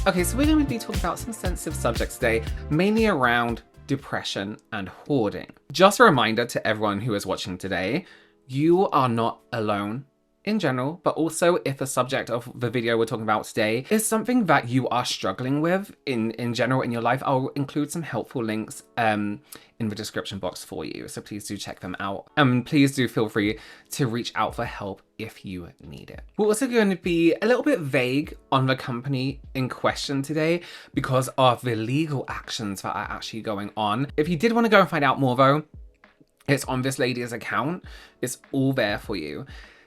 Okay, so we're going to be talking about some sensitive subjects today, mainly around depression and hoarding. Just a reminder to everyone who is watching today, you are not alone in general, but also if the subject of the video we're talking about today is something that you are struggling with in general in your life, I'll include some helpful links in the description box for you. So please do check them out. And please do feel free to reach out for help if you need it. We're also going to be a little bit vague on the company in question today because of the legal actions that are actually going on. If you did want to go and find out more though, it's on this lady's account. It's all there for you.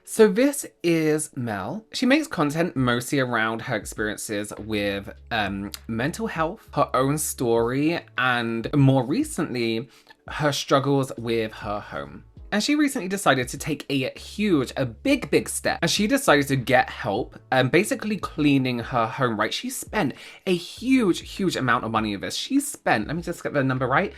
So this is Mel. She makes content mostly around her experiences with mental health, her own story, and more recently, her struggles with her home. And she recently decided to take a big step. And she decided to get help basically cleaning her home, right? She spent a huge amount of money on this. She spent, let me just get the number right,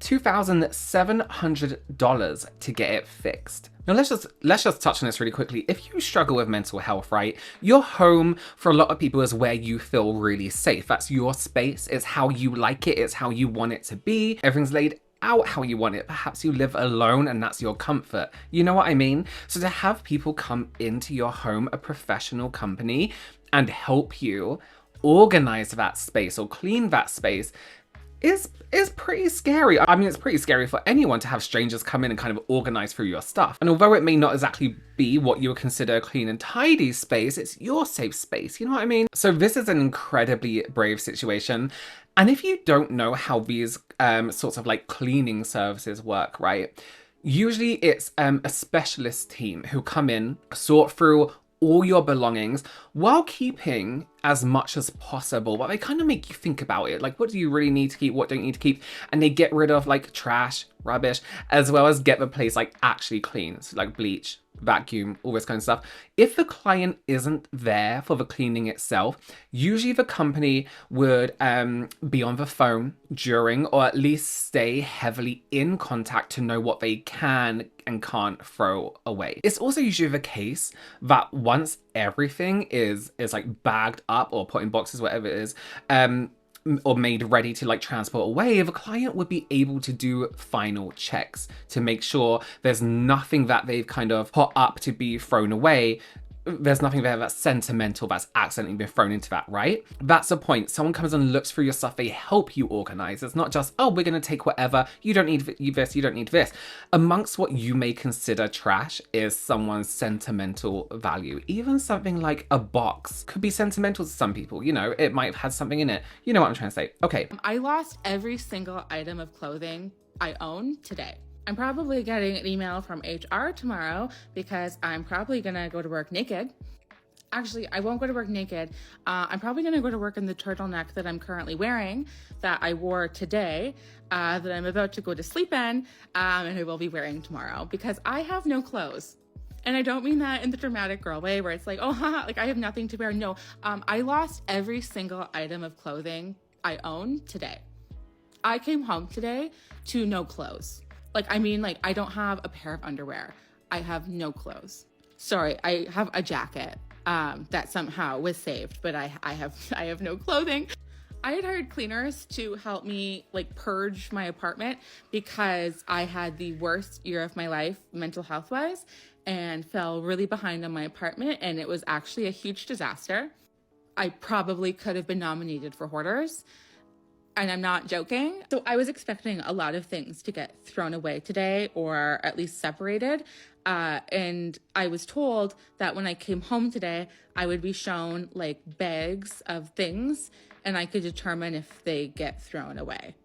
$2,700 to get it fixed. Now let's just touch on this really quickly. If you struggle with mental health, right, your home for a lot of people is where you feel really safe. That's your space. It's how you like it. It's how you want it to be. Everything's laid out how you want it. Perhaps you live alone and that's your comfort. You know what I mean? So to have people come into your home, a professional company, and help you organize that space or clean that space is pretty scary. I mean, it's pretty scary for anyone to have strangers come in and kind of organize through your stuff. And although it may not exactly be what you would consider a clean and tidy space, it's your safe space, you know what I mean? So this is an incredibly brave situation. And if you don't know how these sorts of like cleaning services work, right? Usually it's a specialist team who come in, sort through all your belongings while keeping as much as possible, but they kind of make you think about it. Like, what do you really need to keep? What don't you need to keep? And they get rid of like trash, rubbish, as well as get the place like actually clean. So like bleach, vacuum, all this kind of stuff. If the client isn't there for the cleaning itself, usually the company would be on the phone during, or at least stay heavily in contact to know what they can and can't throw away. It's also usually the case that once everything is like bagged up or put in boxes, whatever it is, or made ready to like transport away, the client would be able to do final checks to make sure there's nothing that they've kind of put up to be thrown away. There's nothing there that's sentimental that's accidentally been thrown into that, right? That's the point. Someone comes and looks through your stuff. They help you organize. It's not just, oh, we're going to take whatever. You don't need this. You don't need this. Amongst what you may consider trash is someone's sentimental value. Even something like a box could be sentimental to some people. You know, it might have had something in it. You know what I'm trying to say. Okay. I lost every single item of clothing I own today. I'm probably getting an email from HR tomorrow because I'm probably gonna go to work naked. Actually, I won't go to work naked. I'm probably gonna go to work in the turtleneck that I'm currently wearing, that I wore today, that I'm about to go to sleep in, and I will be wearing tomorrow because I have no clothes. And I don't mean that in the dramatic girl way where it's like, oh, haha, like I have nothing to wear. No, I lost every single item of clothing I own today. I came home today to no clothes. Like, I mean, like, I don't have a pair of underwear. I have no clothes. Sorry, I have a jacket that somehow was saved, but I have no clothing. I had hired cleaners to help me like purge my apartment because I had the worst year of my life mental health wise and fell really behind on my apartment, and it was actually a huge disaster. I probably could have been nominated for Hoarders. And I'm not joking. So I was expecting a lot of things to get thrown away today or at least separated. And I was told that when I came home today, I would be shown like bags of things and I could determine if they get thrown away.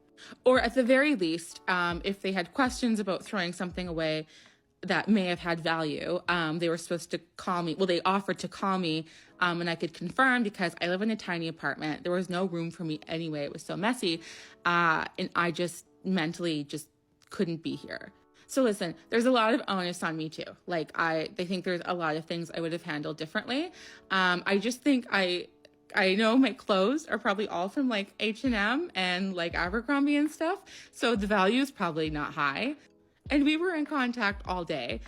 Or at the very least, if they had questions about throwing something away that may have had value, they were supposed to call me. Well, they offered to call me and I could confirm because I live in a tiny apartment. There was no room for me anyway. It was so messy. And I just mentally just couldn't be here. So listen, there's a lot of onus on me too. Like they think there's a lot of things I would have handled differently. I just think I know my clothes are probably all from like H&M and like Abercrombie and stuff. So the value is probably not high. And we were in contact all day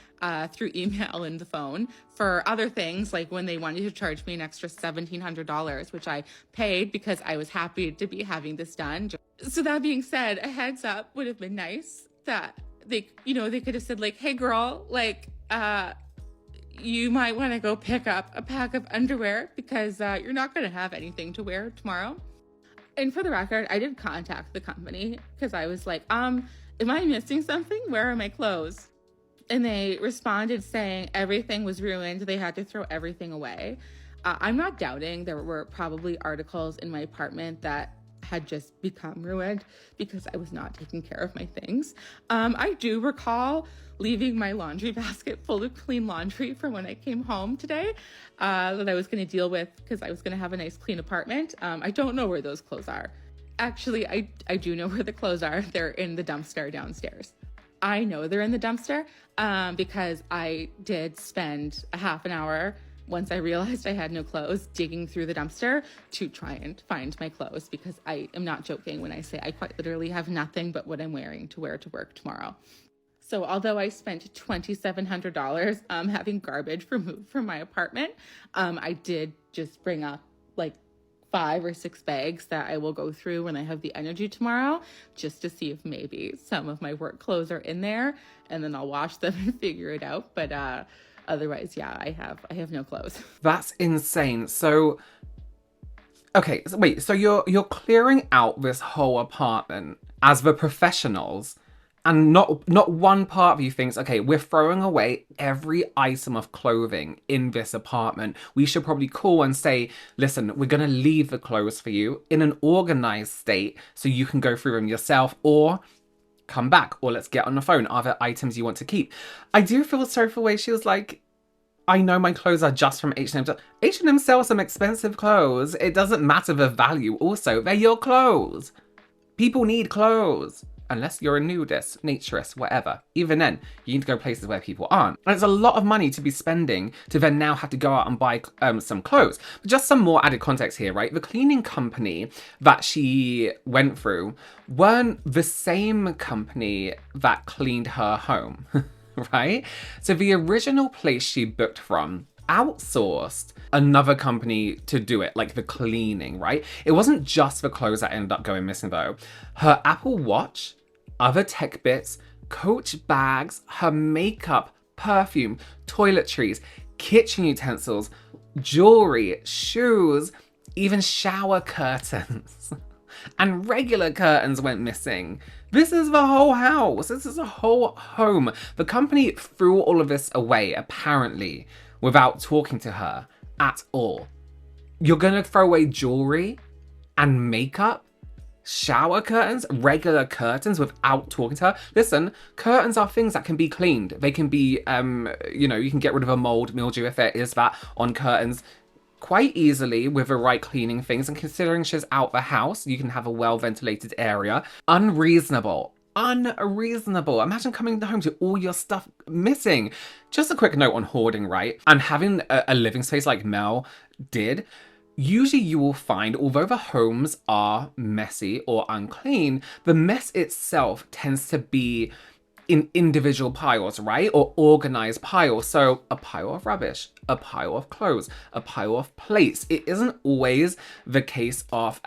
through email and the phone for other things, like when they wanted to charge me an extra $1,700, which I paid because I was happy to be having this done. So that being said, a heads up would have been nice that they could have said like, hey girl, like, you might want to go pick up a pack of underwear because you're not going to have anything to wear tomorrow. And for the record, I did contact the company because I was like, am I missing something? Where are my clothes? And they responded saying everything was ruined. They had to throw everything away. I'm not doubting there were probably articles in my apartment that had just become ruined because I was not taking care of my things. I do recall leaving my laundry basket full of clean laundry from when I came home today that I was going to deal with because I was going to have a nice clean apartment. I don't know where those clothes are. Actually, I do know where the clothes are. They're in the dumpster downstairs. I know they're in the dumpster because I did spend a half an hour once I realized I had no clothes digging through the dumpster to try and find my clothes, because I am not joking when I say I quite literally have nothing but what I'm wearing to wear to work tomorrow. So although I spent $2,700 having garbage removed from my apartment, I did just bring up like 5 or 6 bags that I will go through when I have the energy tomorrow, just to see if maybe some of my work clothes are in there, and then I'll wash them and figure it out. But otherwise, yeah, I have no clothes. That's insane. So, okay, so wait, so you're clearing out this whole apartment as the professionals, and not one part of you thinks, okay, we're throwing away every item of clothing in this apartment. We should probably call and say, listen, we're going to leave the clothes for you in an organized state so you can go through them yourself, or come back, or let's get on the phone. Are there items you want to keep? I do feel sorry for the way she was like, I know my clothes are just from H&M. H&M sells some expensive clothes. It doesn't matter the value. Also, they're your clothes. People need clothes. Unless you're a nudist, naturist, whatever. Even then, you need to go places where people aren't. And it's a lot of money to be spending to then now have to go out and buy some clothes. But just some more added context here, right? The cleaning company that she went through weren't the same company that cleaned her home, right? So the original place she booked from outsourced another company to do it, like the cleaning, right? It wasn't just the clothes that ended up going missing though. Her Apple Watch, other tech bits, Coach bags, her makeup, perfume, toiletries, kitchen utensils, jewelry, shoes, even shower curtains and regular curtains went missing. This is the whole house. This is a whole home. The company threw all of this away, apparently, without talking to her at all. You're gonna throw away jewelry and makeup, shower curtains, regular curtains without talking to her? Listen, curtains are things that can be cleaned. They can be, you can get rid of a mold, mildew, if there is that, on curtains quite easily with the right cleaning things. And considering she's out the house, you can have a well-ventilated area. Unreasonable. Imagine coming home to all your stuff missing. Just a quick note on hoarding, right? And having a living space like Mel did. Usually you will find, although the homes are messy or unclean, the mess itself tends to be in individual piles, right? Or organized piles. So a pile of rubbish, a pile of clothes, a pile of plates. It isn't always the case of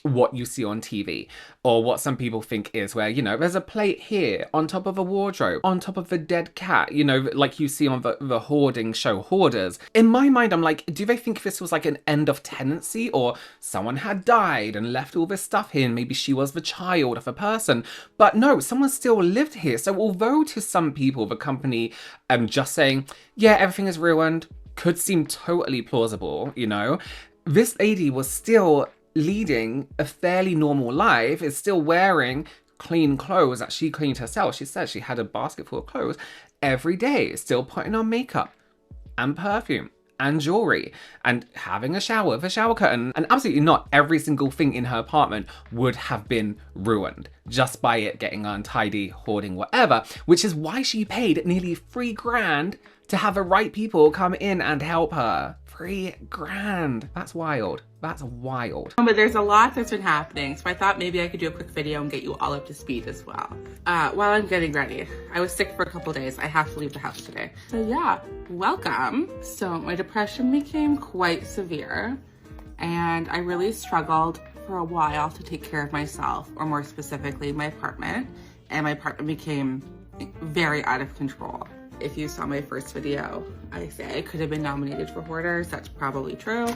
what you see on TV, or what some people think is where, there's a plate here on top of a wardrobe, on top of the dead cat, like you see on the hoarding show Hoarders. In my mind, I'm like, do they think this was like an end of tenancy, or someone had died and left all this stuff here and maybe she was the child of a person? But no, someone still lived here. So although to some people the company just saying, yeah, everything is ruined, could seem totally plausible, this lady was still leading a fairly normal life, is still wearing clean clothes that she cleaned herself. She said she had a basket full of clothes every day, still putting on makeup and perfume and jewelry and having a shower with a shower curtain. And absolutely not every single thing in her apartment would have been ruined just by it getting untidy, hoarding, whatever, which is why she paid nearly $3,000 to have the right people come in and help her. $3,000. That's wild. That's wild. But there's a lot that's been happening, so I thought maybe I could do a quick video and get you all up to speed as well. While I'm getting ready, I was sick for a couple days. I have to leave the house today. So yeah, welcome. So my depression became quite severe, and I really struggled for a while to take care of myself, or more specifically, my apartment. And my apartment became very out of control. If you saw my first video, I say I could have been nominated for Hoarders. That's probably true.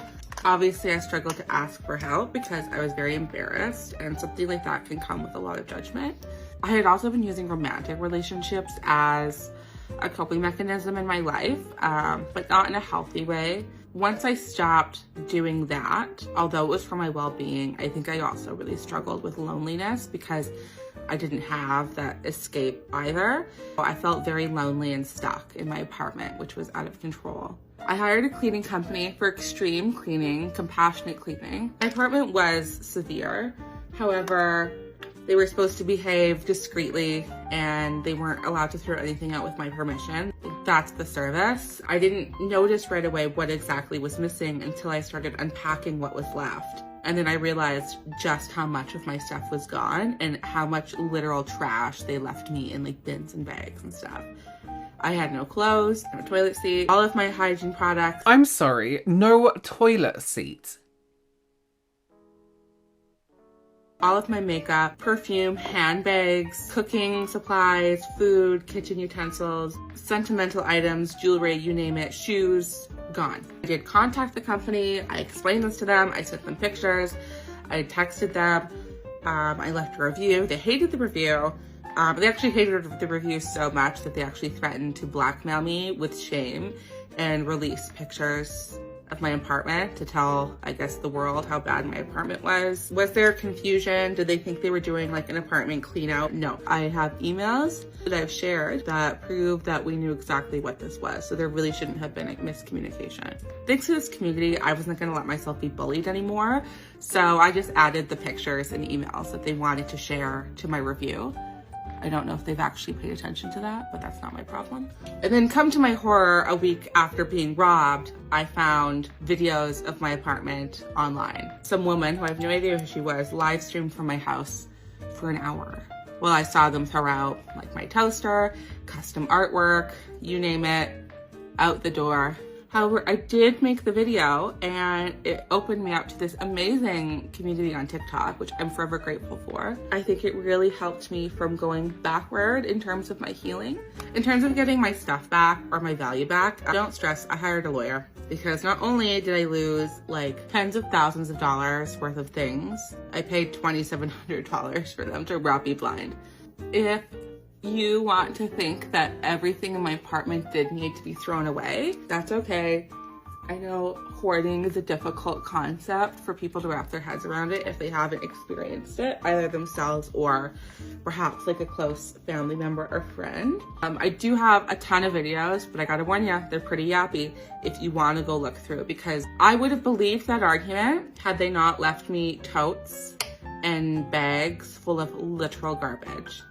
Obviously, I struggled to ask for help because I was very embarrassed, and something like that can come with a lot of judgment. I had also been using romantic relationships as a coping mechanism in my life, but not in a healthy way. Once I stopped doing that, although it was for my well-being, I think I also really struggled with loneliness because I didn't have that escape either. I felt very lonely and stuck in my apartment, which was out of control. I hired a cleaning company for extreme cleaning, compassionate cleaning. My apartment was severe. However, they were supposed to behave discreetly and they weren't allowed to throw anything out with my permission. That's the service. I didn't notice right away what exactly was missing until I started unpacking what was left. And then I realized just how much of my stuff was gone and how much literal trash they left me in like bins and bags and stuff. I had no clothes, no toilet seat, all of my hygiene products. I'm sorry, no toilet seat. All of my makeup, perfume, handbags, cooking supplies, food, kitchen utensils, sentimental items, jewelry, you name it, shoes, gone. I did contact the company. I explained this to them. I sent them pictures. I texted them. I left a review. They hated the review. They actually hated the review so much that they actually threatened to blackmail me with shame and release pictures of my apartment to tell, I guess, the world how bad my apartment was. Was there confusion? Did they think they were doing like an apartment clean out? No. I have emails that I've shared that prove that we knew exactly what this was. So there really shouldn't have been a miscommunication. Thanks to this community, I wasn't gonna let myself be bullied anymore. So I just added the pictures and emails that they wanted to share to my review. I don't know if they've actually paid attention to that, but that's not my problem. And then come to my horror, a week after being robbed, I found videos of my apartment online. Some woman, who I have no idea who she was, live streamed from my house for an hour. Well, I saw them throw out like my toaster, custom artwork, you name it, out the door. However, I did make the video and it opened me up to this amazing community on TikTok, which I'm forever grateful for. I think it really helped me from going backward in terms of my healing. In terms of getting my stuff back or my value back, don't stress, I hired a lawyer because not only did I lose like tens of thousands of dollars worth of things, I paid $2,700 for them to rob me blind. If you want to think that everything in my apartment did need to be thrown away, that's okay. I know hoarding is a difficult concept for people to wrap their heads around it if they haven't experienced it, either themselves or perhaps like a close family member or friend. I do have a ton of videos, but I gotta warn you, they're pretty yappy if you want to go look through, because I would have believed that argument had they not left me totes and bags full of literal garbage.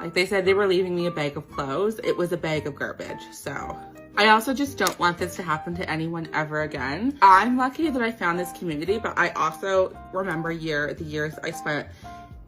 Like they said they were leaving me a bag of clothes. It was a bag of garbage. So I also just don't want this to happen to anyone ever again. I'm lucky that I found this community, but I also remember the years I spent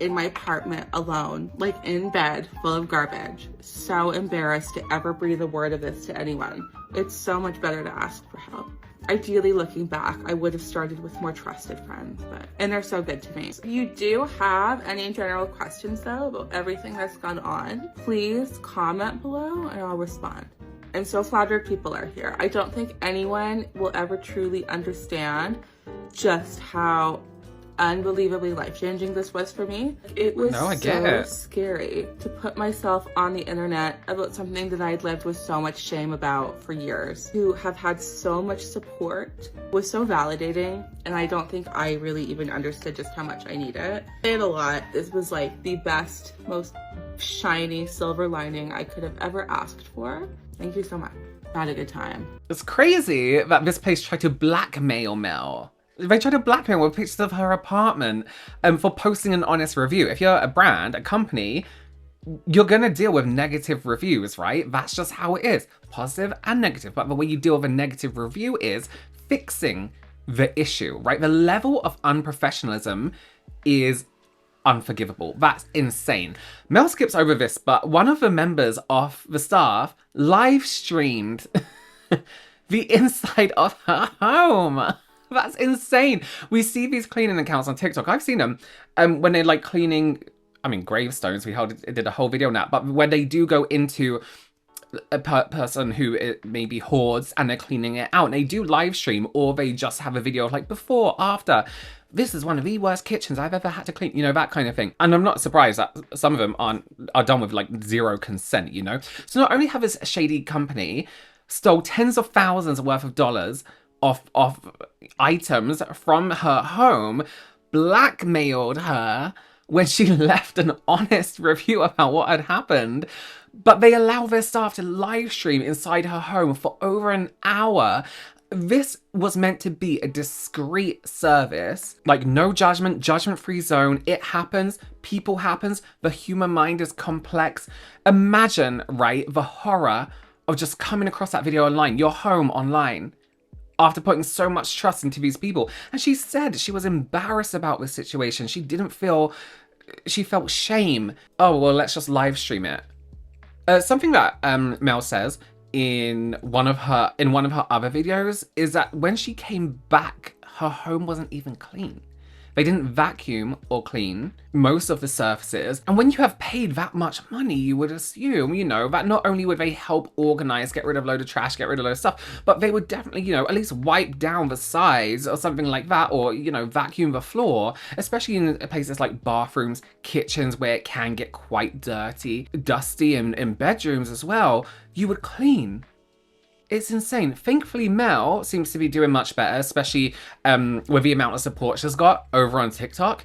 in my apartment alone, like in bed full of garbage. So embarrassed to ever breathe a word of this to anyone. It's so much better to ask for help. Ideally, looking back, I would have started with more trusted friends, and they're so good to me. If you do have any general questions though about everything that's gone on, please comment below and I'll respond. I'm so flattered people are here. I don't think anyone will ever truly understand just how unbelievably life-changing this was for me. It was so scary to put myself on the internet about something that I'd lived with so much shame about for years. To have had so much support was so validating, and I don't think I really even understood just how much I need it. I say it a lot. This was like the best, most shiny silver lining I could have ever asked for. Thank you so much. I had a good time. It's crazy that this place tried to blackmail Mel. They tried to blackmail with pictures of her apartment for posting an honest review. If you're a brand, a company, you're gonna deal with negative reviews, right? That's just how it is. Positive and negative. But the way you deal with a negative review is fixing the issue, right? The level of unprofessionalism is unforgivable. That's insane. Mel skips over this, but one of the members of the staff live streamed the inside of her home. That's insane. We see these cleaning accounts on TikTok. I've seen them when they're like cleaning, I mean, gravestones. Did a whole video on that. But when they do go into a person who maybe hoards and they're cleaning it out, and they do live stream, or they just have a video of like before, after. This is one of the worst kitchens I've ever had to clean, you know, that kind of thing. And I'm not surprised that some of them are done with like zero consent, you know. So not only have this shady company stole tens of thousands worth of dollars of items from her home, blackmailed her when she left an honest review about what had happened, but they allow their staff to live stream inside her home for over an hour. This was meant to be a discreet service, like no judgment, judgment-free zone. It happens, people happens, the human mind is complex. Imagine, right, the horror of just coming across that video online, your home online, after putting so much trust into these people. And she said she was embarrassed about this situation. She felt shame. Oh, well, let's just live stream it. Something that Mel says in one of her other videos is that when she came back, her home wasn't even clean. They didn't vacuum or clean most of the surfaces. And when you have paid that much money, you would assume, you know, that not only would they help organize, get rid of a load of trash, get rid of a load of stuff, but they would definitely, you know, at least wipe down the sides or something like that, or, you know, vacuum the floor, especially in places like bathrooms, kitchens, where it can get quite dirty, dusty, and in bedrooms as well. You would clean. It's insane. Thankfully, Mel seems to be doing much better, especially with the amount of support she's got over on TikTok.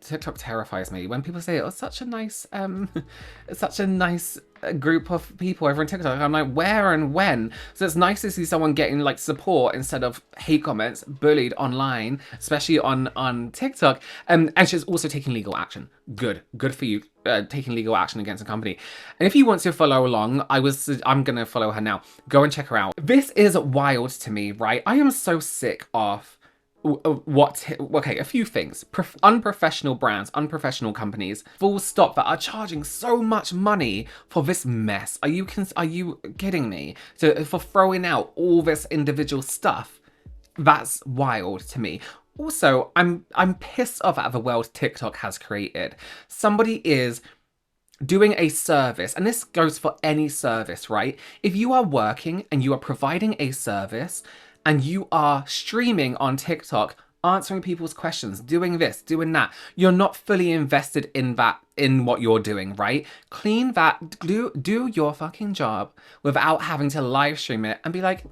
TikTok terrifies me when people say, "Oh, such a nice group of people over on TikTok." I'm like, where and when? So it's nice to see someone getting like support instead of hate comments, bullied online, especially on TikTok. And she's also taking legal action. Good for you, taking legal action against a company. And if you want to follow along, I'm gonna follow her now. Go and check her out. This is wild to me, right? I am so sick of a few things. Unprofessional brands, unprofessional companies, full stop, that are charging so much money for this mess. Are you kidding me? For throwing out all this individual stuff, that's wild to me. Also, I'm pissed off at the world TikTok has created. Somebody is doing a service, and this goes for any service, right? If you are working and you are providing a service, and you are streaming on TikTok, answering people's questions, doing this, doing that, you're not fully invested in what you're doing, right? Clean that, do your fucking job without having to live stream it and be like,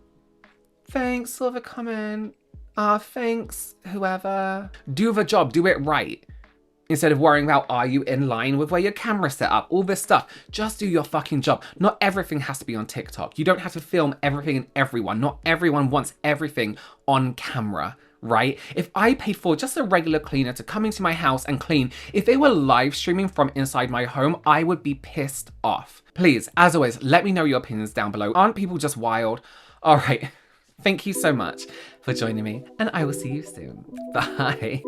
thanks for the comment, thanks, whoever. Do the job, do it right. Instead of worrying about, are you in line with where your camera's set up? All this stuff. Just do your fucking job. Not everything has to be on TikTok. You don't have to film everything and everyone. Not everyone wants everything on camera, right? If I paid for just a regular cleaner to come into my house and clean, if they were live streaming from inside my home, I would be pissed off. Please, as always, let me know your opinions down below. Aren't people just wild? All right. Thank you so much for joining me, and I will see you soon. Bye.